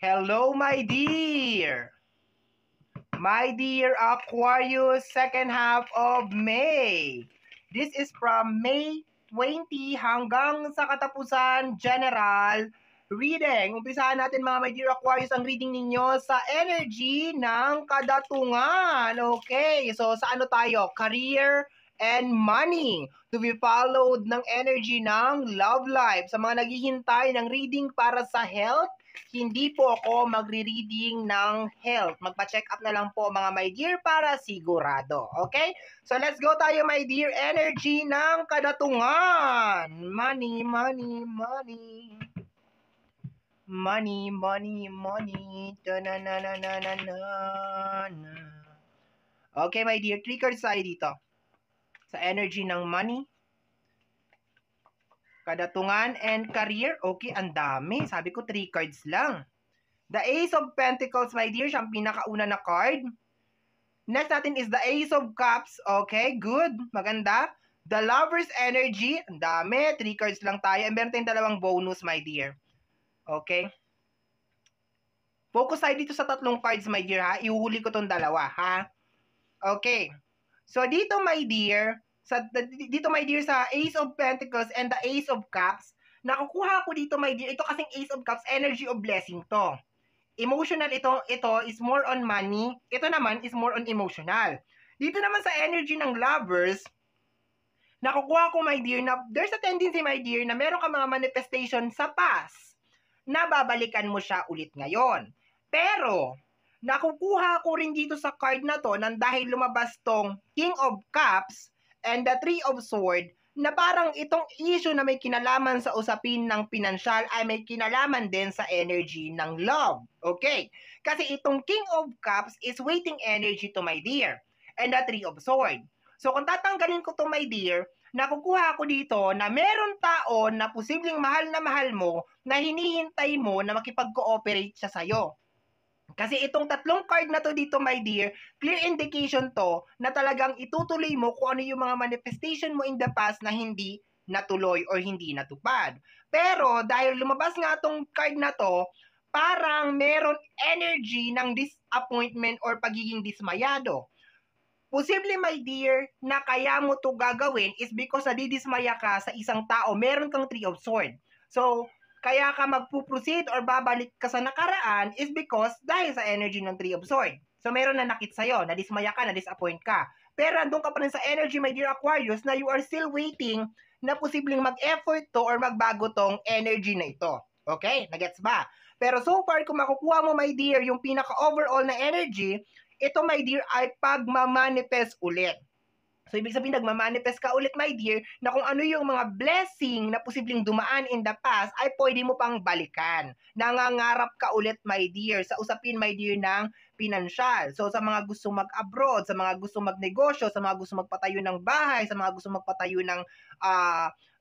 Hello, my dear! My dear Aquarius, second half of May. This is from May 20 hanggang sa katapusan, general reading. Umpisahan natin mga my dear Aquarius ang reading ninyo sa energy ng kadatungan. Okay, so sa ano tayo? Career and money. To be followed ng energy ng love life. Sa mga naghihintay ng reading para sa health, hindi po ako magre-reading ng health. Magpa-check up na lang po mga my dear para sigurado. Okay? So let's go tayo my dear. Energy ng kadatungan. Money, money, money. Money, money, money. Ta-na-na-na-na-na-na. Okay my dear, 3 cards tayo dito. Sa energy ng money, kadatungan, and career. Okay, ang dami. Sabi ko 3 cards lang. The Ace of Pentacles, my dear, siyang pinakauna na card. Next natin is the Ace of Cups. Okay, good. Maganda. The Lover's Energy. Ang dami. 3 cards lang tayo. And meron tayong dalawang bonus, my dear. Okay. Focus tayo dito sa 3 cards, my dear, ha? Ihuhuli ko tong dalawa, ha? Okay. So, dito, my dear, dito, my dear, sa Ace of Pentacles and the Ace of Cups, nakukuha ko dito, my dear, ito kasing Ace of Cups, energy of blessing to. Emotional ito is more on money. Ito naman is more on emotional. Dito naman sa energy ng lovers, nakukuha ko, my dear, na there's a tendency, my dear, na meron ka mga manifestation sa past na babalikan mo siya ulit ngayon. Pero, nakukuha ko rin dito sa card na to nang dahil lumabas tong King of Cups and the Three of Swords, na parang itong issue na may kinalaman sa usapin ng pinansyal ay may kinalaman din sa energy ng love. Okay? Kasi itong King of Cups is waiting energy to my dear. And the Three of Swords. So kung tatanggalin ko to my dear, nakukuha ko dito na meron tao na posibleng mahal mo na hinihintay mo na makipag-cooperate siya sa'yo. Kasi itong 3 card na to dito, my dear, clear indication to na talagang itutuloy mo kung ano yung mga manifestation mo in the past na hindi natuloy or hindi natupad. Pero dahil lumabas nga tong card na to, parang meron energy ng disappointment or pagiging dismayado. Posible, my dear, na kaya mo to gagawin is because nadidismaya ka sa isang tao. Meron kang Three of Swords. So, kaya ka magpuproceed or babalik ka sa nakaraan is because dahil sa energy ng Three of Swords. So, meron na nakit sa'yo, nadismaya ka, na-disappoint ka. Pero andun ka pa rin sa energy, my dear Aquarius, na you are still waiting na posibleng mag-effort to or magbago tong energy na ito. Okay? Nagets ba? Pero so far, kung makukuha mo, my dear, yung pinaka-overall na energy, ito, my dear, ay pagmamanifest ulit. So, ibig sabihin, nagmamanifest ka ulit, my dear, na kung ano yung mga blessing na posibleng dumaan in the past, ay pwede mo pang balikan. Nangangarap ka ulit, my dear, sa usapin, my dear, ng pinansyal. So, sa mga gusto mag-abroad, sa mga gusto magnegosyo, sa mga gusto magpatayo ng bahay, sa mga gusto magpatayo ng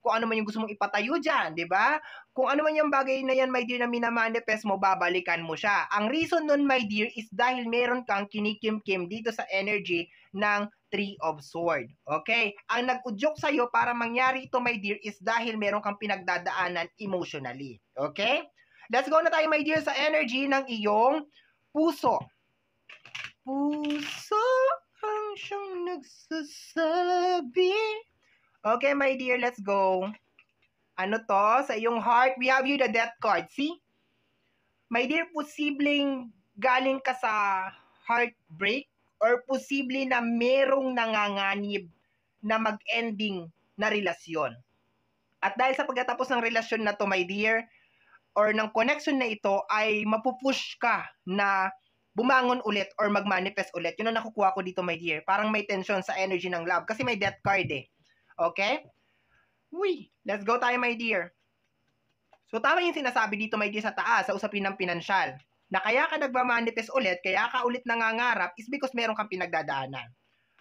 kung ano man yung gusto mong ipatayo dyan, di ba? Kung ano man yung bagay na yan, my dear, na minamanifest mo, babalikan mo siya. Ang reason nun, my dear, is dahil meron kang kinikim-kim dito sa energy ng Three of Swords. Okay? Ang nag-udyok sa'yo para mangyari ito, my dear, is dahil meron kang pinagdadaanan emotionally. Okay? Let's go na tayo, my dear, sa energy ng iyong puso. Puso ang siyang nagsasabi. Okay, my dear, let's go. Ano to? Sa iyong heart, we have you the Death card. See? My dear, posibleng galing ka sa heartbreak or posible na merong nanganganib na mag-ending na relasyon. At dahil sa pagkatapos ng relasyon na to, my dear, or ng connection na ito, ay mapupush ka na bumangon ulit or mag-manifest ulit. Yun ang nakukuha ko dito, my dear. Parang may tension sa energy ng love kasi may Death card eh. Okay? Uy, let's go tayo, my dear. So, tama yung sinasabi dito, my dear, sa taas, sa usapin ng pinansyal. Na kaya ka nagmamanifest ulit, kaya ka ulit nangangarap, is because meron kang pinagdadaanan.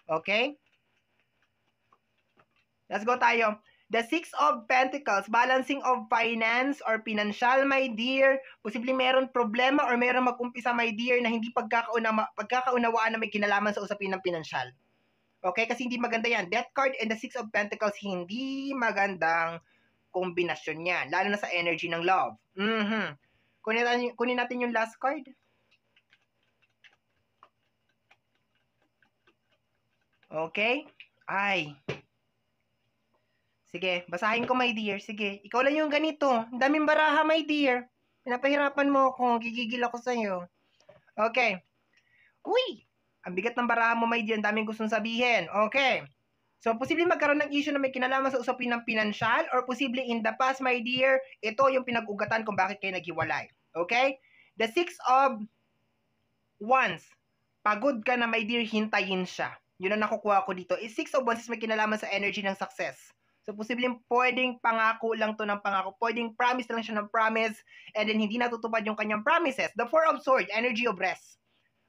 Okay? Let's go tayo. The Six of Pentacles, balancing of finance or financial, my dear. Posibleng meron problema or meron mag-umpisa, my dear, na hindi pagkakaunawaan na may kinalaman sa usapin ng pinansyal. Okay? Kasi hindi maganda yan. Death card and the Six of Pentacles, hindi magandang kombinasyon yan. Lalo na sa energy ng love. Kunin natin yung last card. Okay? Ay. Sige, basahin ko, my dear. Sige, ikaw lang yung ganito. Ang daming baraha, my dear. Pinapahirapan mo ako. Gigigil ako sa'yo. Okay. Uy! Ang bigat ng baraha mo, my dear. Ang daming gustong sabihin. Okay. So, posibleng magkaroon ng issue na may kinalaman sa usapin ng pinansyal or posible in the past, my dear, ito yung pinag-ugatan kung bakit kayo naghiwalay. Okay? The 6 of Wands. Pagod ka na, my dear, hintayin siya. Yun ang nakukuha ko dito. 6 of Wands is may kinalaman sa energy ng success. So, posibleng pwedeng pangako lang to ng pangako. Pwedeng promise lang siya ng promise and then hindi natutupad yung kanyang promises. The 4 of Swords, energy of rest.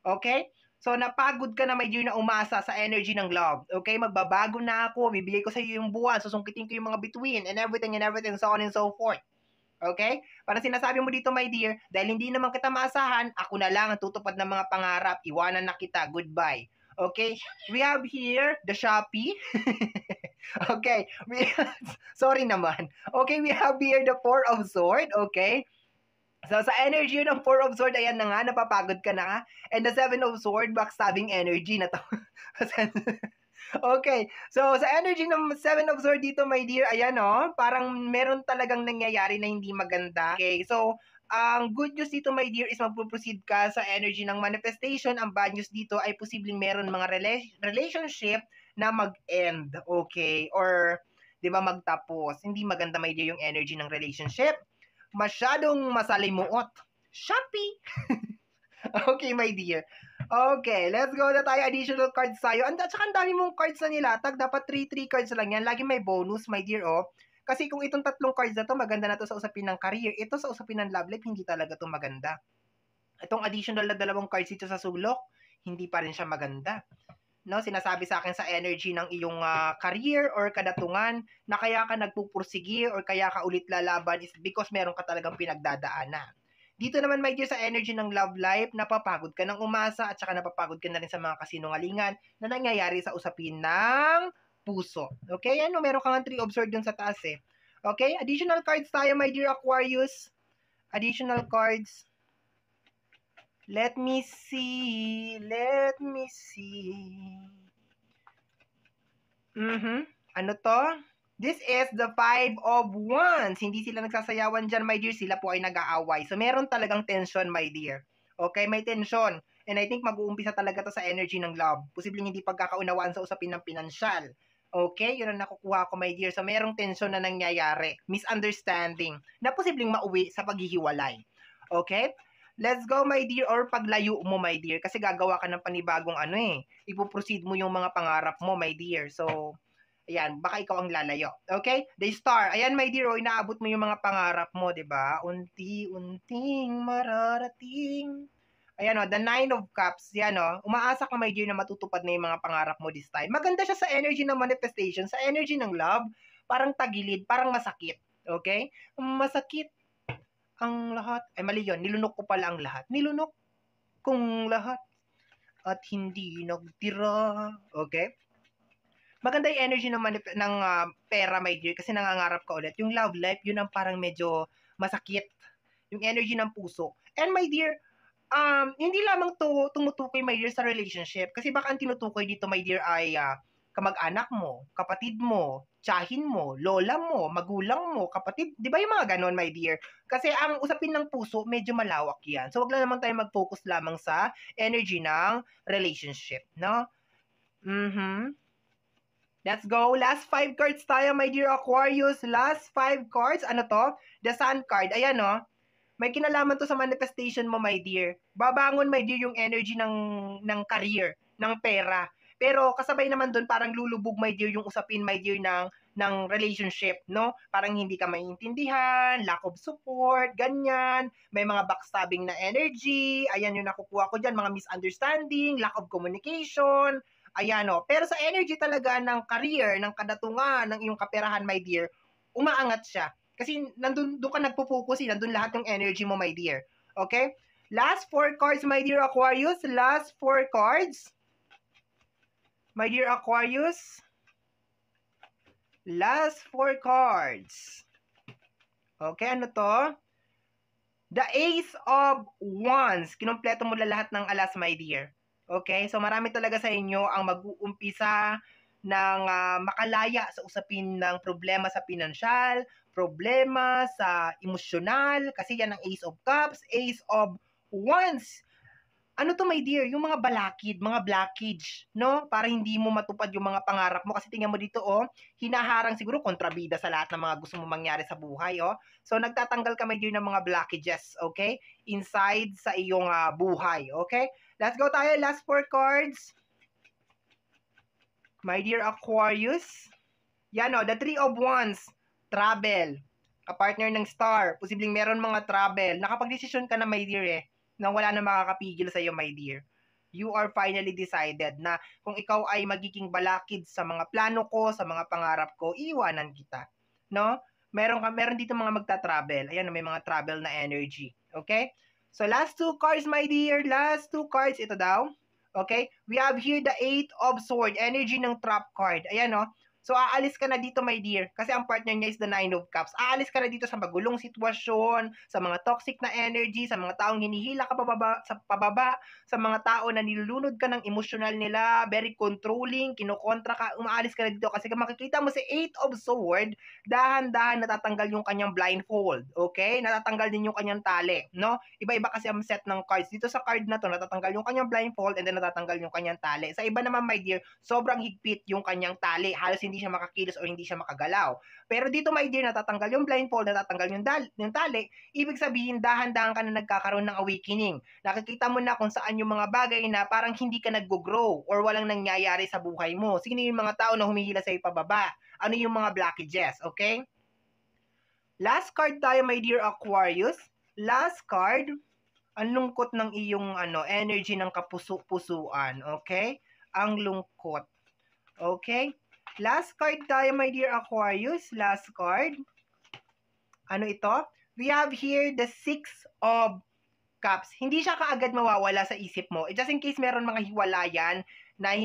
Okay? So, napagod ka na, my dear, na umasa sa energy ng love. Okay? Magbabago na ako. Bibigay ko sa iyo yung buwan. Susungkitin ko yung mga between and everything, so on and so forth. Okay? Parang sinasabi mo dito, my dear, dahil hindi naman kita maasahan, ako na lang ang tutupad ng mga pangarap. Iwanan na kita. Goodbye. Okay? We have here the Shopee. Okay. Sorry naman. Okay, we have here the 4 of Swords. Okay? So, sa energy ng 4 of Swords, ayan na nga, napapagod ka na. And the 7 of Swords, backstabbing energy na to. Okay. So, sa energy ng 7 of Swords dito, my dear, ayan parang meron talagang nangyayari na hindi maganda. Okay. So, ang good news dito, my dear, is magpo-proceed ka sa energy ng manifestation. Ang bad news dito ay posibleng meron mga relationship na mag-end. Okay. Or, di ba, magtapos. Hindi maganda, my dear, yung energy ng relationship. Masyadong masalimuot. Shopee! Okay, my dear. Okay, let's go na tayo. Additional cards tayo. At saka ang dami mong cards na nilatag. Dapat 3 cards lang yan. Lagi may bonus, my dear, Kasi kung itong 3 cards na to, maganda na to sa usapin ng career. Ito sa usapin ng love life, hindi talaga to maganda. Itong additional na 2 cards dito sa sulok, hindi pa rin siya maganda. No, sinasabi sa akin sa energy ng iyong career or kadatungan na kaya ka nagpupursige or kaya ka ulit lalaban is because meron ka talagang pinagdadaanan. Dito naman, my dear, sa energy ng love life, napapagod ka ng umasa at saka napapagod ka na rin sa mga kasinungalingan na nangyayari sa usapin ng puso. Okay? Meron ka nga 3 of Swords dun sa taas eh. Okay? Additional cards tayo, my dear Aquarius. Additional cards. Let me see. Ano to? This is the 5 of Wands. Hindi sila nagsasayawan dyan, my dear. Sila po ay nag-aaway. So, meron talagang tension, my dear. Okay, may tension. And I think mag-uumpisa talaga to sa energy ng love. Posibleng hindi pagkakaunawaan sa usapin ng pinansyal. Okay, yun ang nakukuha ko, my dear. So, merong tension na nangyayari. Misunderstanding. Na posibleng mauwi sa paghihiwalay. Okay? Let's go, my dear, or paglayo mo, my dear. Kasi gagawa ka ng panibagong ipoproceed mo yung mga pangarap mo, my dear. So, ayan, baka ikaw ang lalayo. Okay? The Star. Ayan, my dear, inaabot mo yung mga pangarap mo, di ba? Unti-unting mararating. Ayan, the 9 of Cups. Yan, umaasa ka, my dear, na matutupad na yung mga pangarap mo this time. Maganda siya sa energy ng manifestation, sa energy ng love, parang tagilid, parang masakit. Okay? Masakit ang lahat. Ay, mali yun. Nilunok ko pala ang lahat. Nilunok kong lahat at hindi nagtira. Okay? Maganda yung energy ng pera, my dear, kasi nangangarap ka ulit. Yung love life, yun ang parang medyo masakit. Yung energy ng puso. And my dear, hindi lamang tumutukoy, my dear, sa relationship. Kasi baka ang tinutukoy dito, my dear, ay kamag-anak mo, kapatid mo, tiyahin mo, lola mo, magulang mo, kapatid. Di ba yung mga ganon, my dear? Kasi ang usapin ng puso, medyo malawak yan. So, wag lang naman tayo mag-focus lamang sa energy ng relationship, no? Let's go. Last 5 cards tayo, my dear Aquarius. Last 5 cards. Ano to? The Sun card. Ayan, may kinalaman to sa manifestation mo, my dear. Babangon, my dear, yung energy ng career, ng pera. Pero kasabay naman doon, parang lulubog, my dear, yung usapin, my dear, ng relationship, no? Parang hindi ka maintindihan, lack of support, ganyan. May mga backstabbing na energy. Ayan yung nakukuha ko dyan, mga misunderstanding, lack of communication. Ayan, Pero sa energy talaga ng career, ng kadatungan, ng iyong kaperahan, my dear, umaangat siya. Kasi doon ka nagpo-focus, nandun lahat yung energy mo, my dear. Okay? Last 4 cards, my dear Aquarius. Last 4 cards. My dear Aquarius. Last 4 cards. Okay, ano to? The Ace of Wands. Kinumpleto mo lahat ng alas, my dear. Okay? So, marami talaga sa inyo ang mag-uumpisa ng makalaya sa usapin ng problema sa pinansyal, problema sa emosyonal, kasi yan ang Ace of Cups, Ace of Wands. Ano to, my dear? Yung mga balakid, mga blockage, no? Para hindi mo matupad yung mga pangarap mo. Kasi tingnan mo dito, oh, hinaharang siguro kontrabida sa lahat ng mga gusto mo mangyari sa buhay, oh. So, nagtatanggal ka, my dear, ng mga blockages, okay? Inside sa iyong buhay, okay? Let's go tayo. Last 4 cards. My dear Aquarius. Yan, oh, the Three of Wands. Travel. Kapartner ng Star. Posibleng meron mga travel. Nakapag-desisyon ka na, my dear, eh, na wala na makakapigil sa'yo, my dear. You are finally decided na kung ikaw ay magiging balakid sa mga plano ko, sa mga pangarap ko, iiwanan kita. No? Meron dito mga magta-travel. Ayan, may mga travel na energy. Okay? So, last 2 cards, my dear. Last 2 cards. Ito daw. Okay? We have here the 8 of Swords. Energy ng trap card. Ayan, no? So, aalis ka na dito, my dear. Kasi ang partner niya is the 9 of Cups. Aalis ka na dito sa magulong sitwasyon, sa mga toxic na energy, sa mga taong hinihila ka pababa, sa mga tao na nilulunod ka ng emosyonal nila, very controlling, kinokontra ka, umaalis ka na dito. Kasi makikita mo si 8 of Sword, dahan-dahan natatanggal yung kanyang blindfold. Okay? Natatanggal din yung kanyang tali. No? Iba-iba kasi ang set ng cards. Dito sa card na to, natatanggal yung kanyang blindfold and then natatanggal yung kanyang tali. Sa iba naman, my dear, sobrang higpit yung kanyang tali. Halos hindi siya makakilos o hindi siya makagalaw. Pero dito, my dear, natatanggal yung blindfold, natatanggal yung tali. Ibig sabihin, dahan-dahan ka na nagkakaroon ng awakening. Nakikita mo na kung saan yung mga bagay na parang hindi ka nag-grow or walang nangyayari sa buhay mo. Sino yung mga tao na humihila sa'yo pababa? Ano yung mga blockages, okay? Last card tayo, my dear Aquarius. Last card, ang lungkot ng iyong energy ng kapuso-pusuan, okay? Ang lungkot. Okay? Last card tayo, my dear Aquarius. Last card. Ano ito? We have here the 6 of Cups. Hindi siya kaagad mawawala sa isip mo. Just in case meron mga hiwalayan na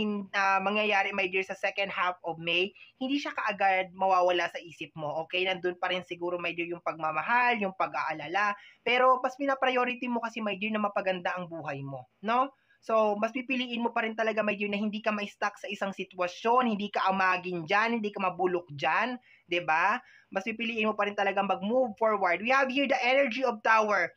mangyayari, my dear, sa second half of May, hindi siya kaagad mawawala sa isip mo. Okay? Nandun pa rin siguro, my dear, yung pagmamahal, yung pag-aalala. Pero mas pina-priority mo kasi, my dear, na mapaganda ang buhay mo. No? So, mas pipiliin mo pa rin talaga, my dear, na hindi ka ma-stuck sa isang sitwasyon, hindi ka amagin dyan, hindi ka mabulok dyan, 'di ba? Mas pipiliin mo pa rin talaga mag-move forward. We have here the energy of Tower.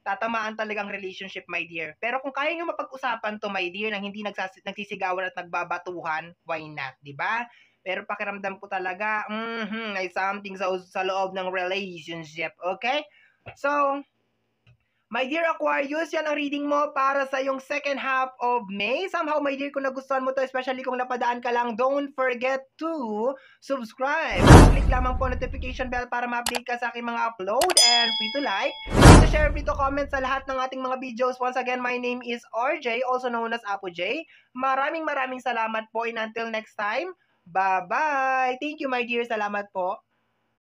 Tatamaan talagang relationship, my dear. Pero kung kaya nyo mapag-usapan to, my dear, nang hindi nagsisigawan at nagbabatuhan, why not, 'di ba? Pero pakiramdam ko talaga, may something sa loob ng relationship, okay? So, my dear Aquarius, yan ang reading mo para sa yung second half of May. Somehow, my dear, kung nagustuhan mo to, especially kung napadaan ka lang, don't forget to subscribe. Click lamang po notification bell para ma-update ka sa aking mga upload and free to like, free to share, free to comment sa lahat ng ating mga videos. Once again, my name is RJ, also known as Apo J. Maraming salamat po and until next time, bye-bye! Thank you, my dear. Salamat po.